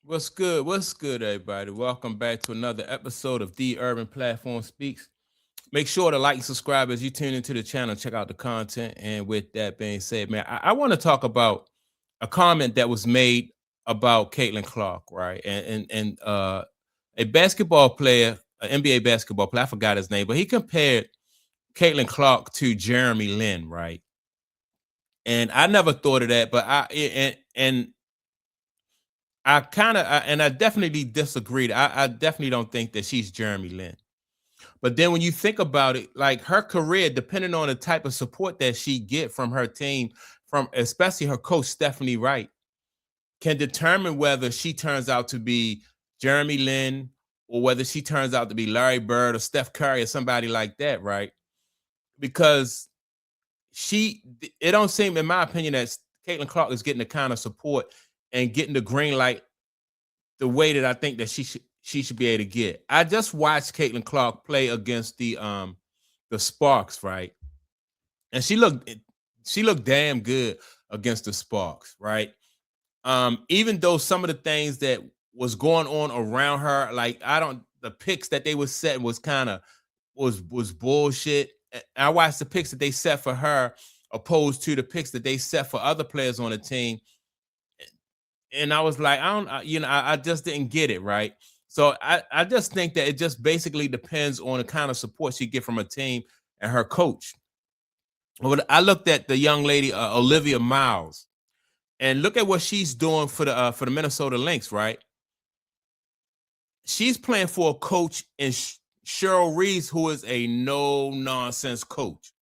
What's good? What's good, everybody? Welcome back to another episode of The Urban Platform Speaks. Make sure to like and subscribe as you tune into the channel, check out the content. And with that being said, man, I want to talk about a comment that was made about Caitlin Clark, right? And a basketball player, an NBA basketball player, I forgot his name, but he compared Caitlin Clark to Jeremy Lin, right? And I never thought of that, but and I kind of, and I definitely disagreed. I definitely don't think that she's Jeremy Lin. But then when you think about it, like her career, depending on the type of support that she get from her team, from especially her coach Stephanie Wright, can determine whether she turns out to be Jeremy Lin or whether she turns out to be Larry Bird or Steph Curry or somebody like that, right? Because it don't seem, in my opinion, that Caitlin Clark is getting the kind of support and getting the green light the way that I think that she should be able to get. I just watched Caitlin Clark play against the Sparks, right? And she looked damn good against the Sparks, right? Even though some of the things that was going on around her, like the picks that they were setting was kind of was bullshit. I watched the picks that they set for her opposed to the picks that they set for other players on the team, and I was like, I just didn't get it right. So I just think that it just basically depends on the kind of support she get from her team and her coach. But I looked at the young lady Olivia Miles, and look at what she's doing for the Minnesota Lynx. Right, she's playing for a coach in Cheryl Reeves, who is a no nonsense coach.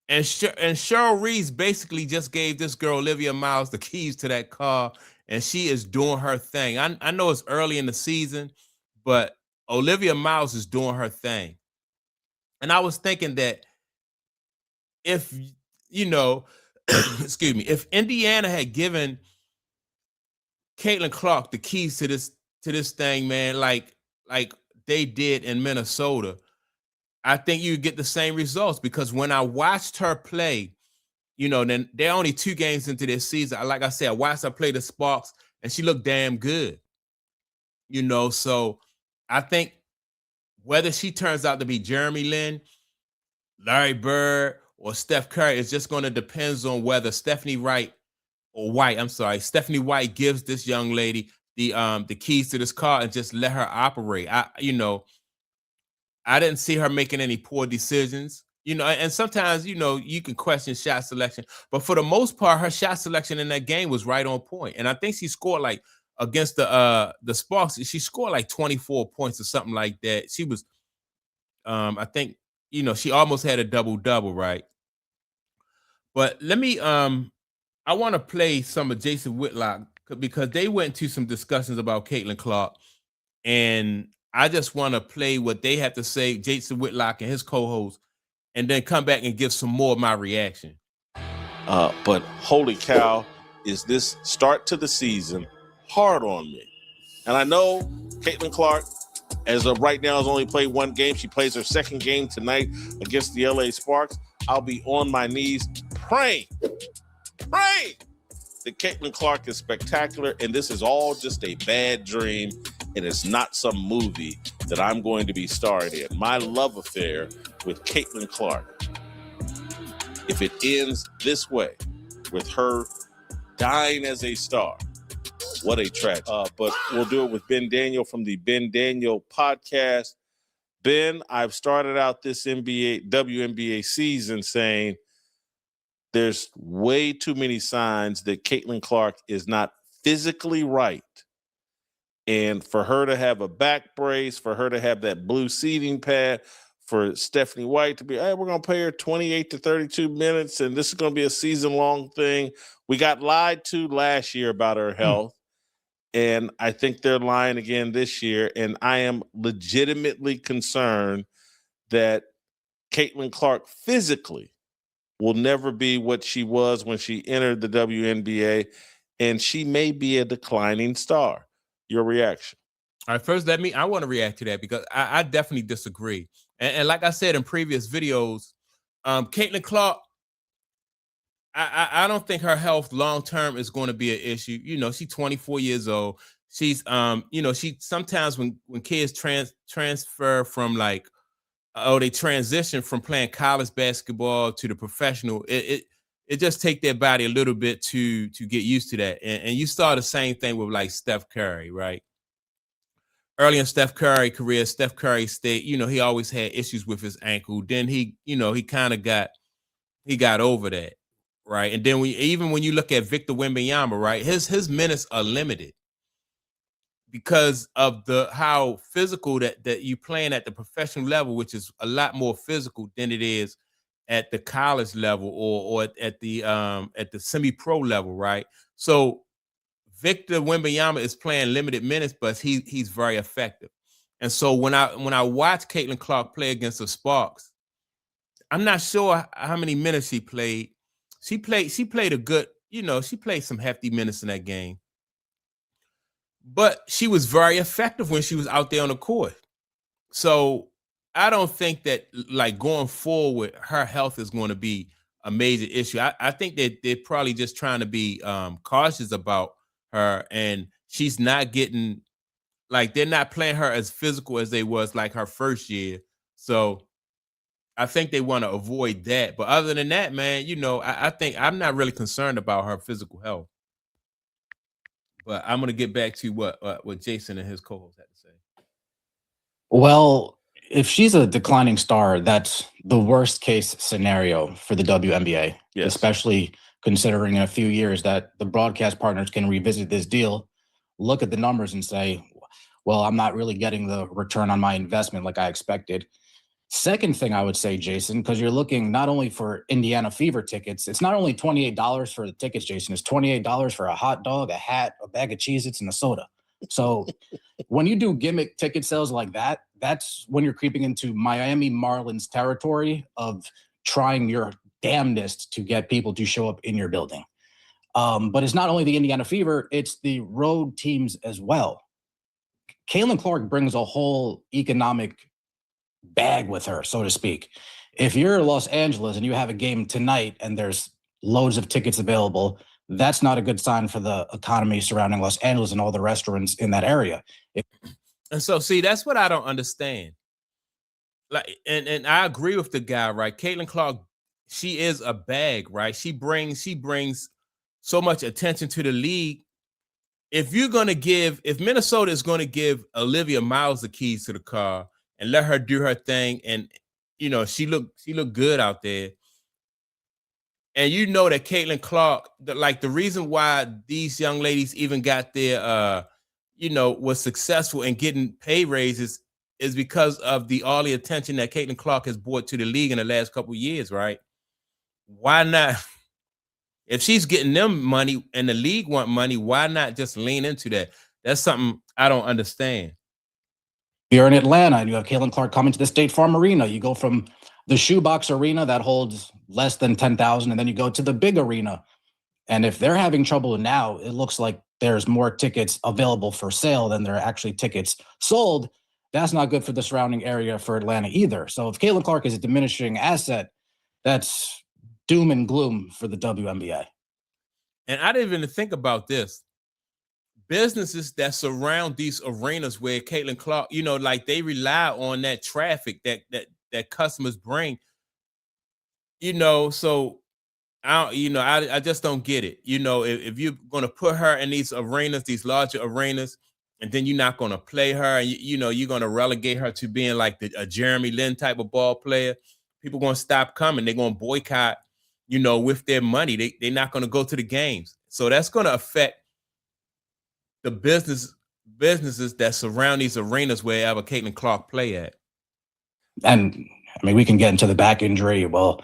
And Cheryl Reeves basically just gave this girl Olivia Miles the keys to that car, and she is doing her thing. I know it's early in the season, but Olivia Miles is doing her thing. And I was thinking that if you know, excuse me, if Indiana had given Caitlin Clark the keys to this thing, man, like they did in Minnesota, I think you get the same results because when I watched her play, then they're only 2 games into this season. Like I said, I watched her play the Sparks, and she looked damn good. So I think whether she turns out to be Jeremy Lin, Larry Bird, or Steph Curry is just going to depends on whether Stephanie White gives this young lady the keys to this car and just let her operate. I didn't see her making any poor decisions. And sometimes, you can question shot selection, but for the most part, her shot selection in that game was right on point. And I think she scored like against the Sparks, she scored like 24 points or something like that. She was I think, she almost had a double-double, right? But I want to play some of Jason Whitlock because they went to some discussions about Caitlin Clark, and I just want to play what they have to say, Jason Whitlock and his co-host, and then come back and give some more of my reaction. But holy cow, is this start to the season hard on me? And I know Caitlin Clark, as of right now, has only played one game. She plays her second game tonight against the LA Sparks. I'll be on my knees praying that Caitlin Clark is spectacular, and this is all just a bad dream, and it's not some movie that I'm going to be starred in. My love affair with Caitlin Clark, if it ends this way, with her dying as a star, what a tragedy. But we'll do it with Ben Daniel from the Ben Daniel podcast. Ben, I've started out this WNBA season saying there's way too many signs that Caitlin Clark is not physically right. And for her to have a back brace, for her to have that blue seating pad, for Stephanie White to be, hey, we're going to pay her 28 to 32 minutes, and this is going to be a season-long thing. We got lied to last year about her health, and I think they're lying again this year, and I am legitimately concerned that Caitlin Clark physically will never be what she was when she entered the WNBA, and she may be a declining star. Your reaction? All right, first, I want to react to that because I definitely disagree. And like I said in previous videos, Caitlin Clark, I don't think her health long term is going to be an issue. You know, she's 24 years old. She's you know, she sometimes when kids transfer from like they transition from playing college basketball to the professional, it just take their body a little bit to get used to that. And you saw the same thing with like Steph Curry, right? Early in Steph Curry career, Steph Curry stayed, you know, he always had issues with his ankle. Then he, you know, he kind of got over that, right? And then even when you look at Victor Wembanyama, right, his minutes are limited because of the how physical that you playing at the professional level, which is a lot more physical than it is at the college level or at the semi-pro level, right? So Victor Wembanyama is playing limited minutes, but he's very effective. And so when I watch Caitlin Clark play against the Sparks, I'm not sure how many minutes she played. She played a good, you know, she played some hefty minutes in that game. But she was very effective when she was out there on the court. So I don't think that like going forward, her health is going to be a major issue. I think that they're probably just trying to be cautious about her, and she's not getting like they're not playing her as physical as they was like her first year. So I think they want to avoid that. But other than that, man, you know, I think I'm not really concerned about her physical health. But I'm gonna get back to what Jason and his co-host had to say. Well, if she's a declining star, that's the worst case scenario for the WNBA, Yes. especially considering in a few years that the broadcast partners can revisit this deal, look at the numbers and say, well, I'm not really getting the return on my investment like I expected. Second thing I would say, Jason, because you're looking not only for Indiana Fever tickets, it's not only $28 for the tickets, Jason, it's $28 for a hot dog, a hat, a bag of Cheez-Its, and a soda. So when you do gimmick ticket sales like that, that's when you're creeping into Miami Marlins territory of trying your damnedest to get people to show up in your building. But it's not only the Indiana Fever, it's the road teams as well. Caitlin Clark brings a whole economic bag with her, so to speak. If you're Los Angeles and you have a game tonight and there's loads of tickets available, that's not a good sign for the economy surrounding Los Angeles and all the restaurants in that area. And so, see, that's what I don't understand. Like, and I agree with the guy, right? Caitlin Clark, she is a bag, right? She brings so much attention to the league. If Minnesota is going to give Olivia Miles the keys to the car and let her do her thing, and you know she looked good out there. And you know that Caitlin Clark, the reason why these young ladies even got their, was successful in getting pay raises is because of all the attention that Caitlin Clark has brought to the league in the last couple of years, right? Why not? If she's getting them money and the league want money, why not just lean into that? That's something I don't understand. You're in Atlanta and you have Caitlin Clark coming to the State Farm Arena. You go from the shoebox arena that holds less than 10,000, and then you go to the big arena. And if they're having trouble now, it looks like there's more tickets available for sale than there are actually tickets sold. That's not good for the surrounding area for Atlanta either. So if Caitlin Clark is a diminishing asset, that's doom and gloom for the WNBA. And I didn't even think about this. Businesses that surround these arenas where Caitlin Clark, like they rely on that traffic that customers bring, so I just don't get it. If you're going to put her in these arenas, these larger arenas, and then you're not going to play her, and you're going to relegate her to being like a Jeremy Lin type of ball player, people going to stop coming. They're going to boycott, with their money. They're not going to go to the games. So that's going to affect the businesses that surround these arenas wherever Caitlin Clark play at. And I mean, we can get into the back injury. Well,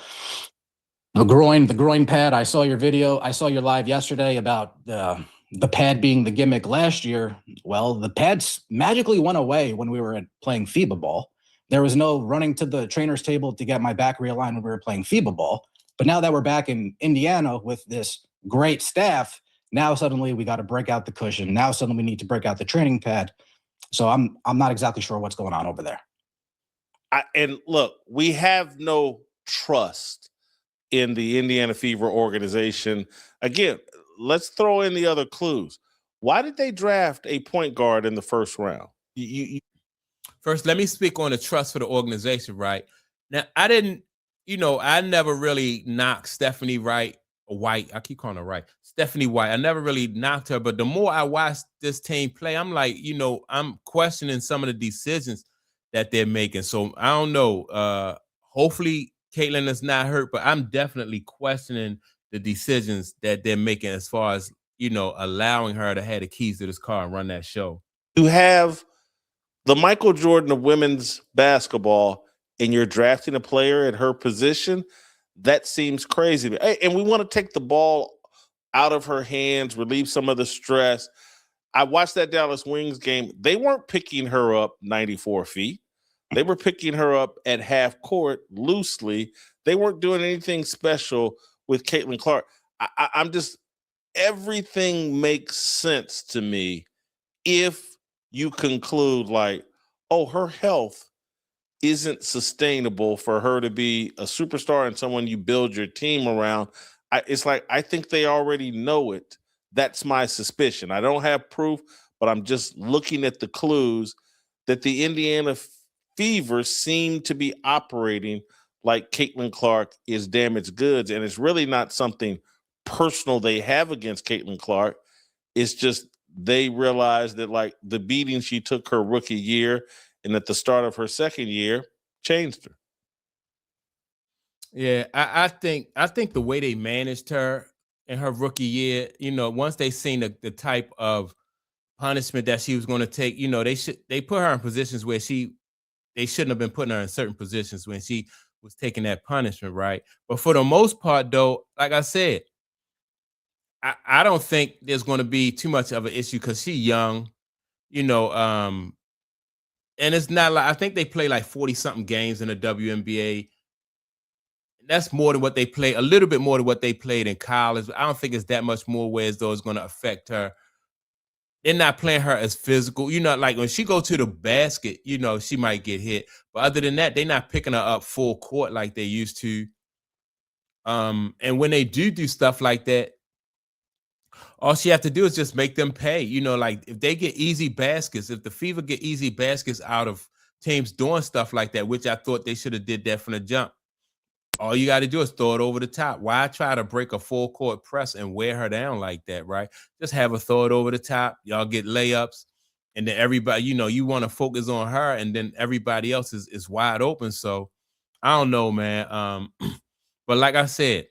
the groin pad. I saw your video. I saw your live yesterday about the pad being the gimmick last year. Well, the pads magically went away when we were playing FIBA ball. There was no running to the trainer's table to get my back realigned when we were playing FIBA ball. But now that we're back in Indiana with this great staff, now suddenly we got to break out the cushion. Now suddenly we need to break out the training pad. So I'm not exactly sure what's going on over there. And look, we have no trust in the Indiana Fever organization. Again, let's throw in the other clues. Why did they draft a point guard in the first round? First, let me speak on the trust for the organization, right? Now, I never really knocked Stephanie White. I keep calling her Wright. Stephanie White. I never really knocked her, but the more I watch this team play, I'm like, I'm questioning some of the decisions that they're making. So I don't know. Hopefully Caitlin is not hurt, but I'm definitely questioning the decisions that they're making as far as, allowing her to have the keys to this car and run that show. You have the Michael Jordan of women's basketball, and you're drafting a player at her position. That seems crazy. And we want to take the ball out of her hands, relieve some of the stress. I watched that Dallas Wings game. They weren't picking her up 94 feet. They were picking her up at half court loosely. They weren't doing anything special with Caitlin Clark. I'm just, everything makes sense to me if you conclude like, oh, her health isn't sustainable for her to be a superstar and someone you build your team around. It's like, I think they already know it. That's my suspicion. I don't have proof, but I'm just looking at the clues that the Indiana Fever seem to be operating like Caitlin Clark is damaged goods. And it's really not something personal they have against Caitlin Clark. It's just they realized that like the beating she took her rookie year and at the start of her second year changed her. Yeah, I think the way they managed her in her rookie year, once they seen the type of punishment that she was going to take, they put her in positions where they shouldn't have been putting her in certain positions when she was taking that punishment, right? But for the most part, though, like I said, I don't think there's going to be too much of an issue because she's young, you know. And it's not like I think they play like 40 something games in the WNBA. That's more than what they play, a little bit more than what they played in college. I don't think it's that much more where as though it's going to affect her. They're not playing her as physical. Like when she go to the basket, she might get hit. But other than that, they're not picking her up full court like they used to. And when they do stuff like that, all she have to do is just make them pay. Like if they get easy baskets, if the Fever get easy baskets out of teams doing stuff like that, which I thought they should have did that from the jump. All you got to do is throw it over the top. Why try to break a full court press and wear her down like that, right? Just have her throw it over the top. Y'all get layups. And then everybody, you want to focus on her, and then everybody else is wide open. So I don't know, man. But like I said,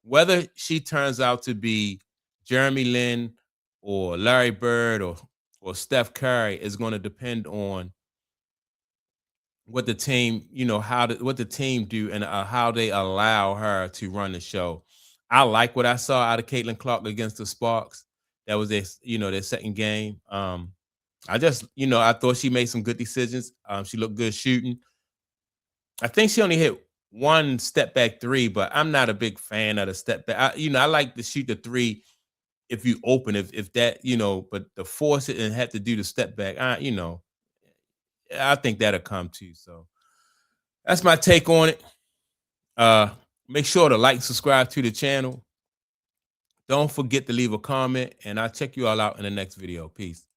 whether she turns out to be Jermy Lin or Larry Bird or Steph Curry is going to depend on what the team, what the team do and how they allow her to run the show. I like what I saw out of Caitlin Clark against the Sparks. That was their second game. I just, I thought she made some good decisions. She looked good shooting. I think she only hit one step back three, but I'm not a big fan of the step back. I like to shoot the three if you open, if that, but to force it and have to do the step back, I think that'll come too. So that's my take on it. Make sure to like and subscribe to the channel. Don't forget to leave a comment, and I'll check you all out in the next video. Peace.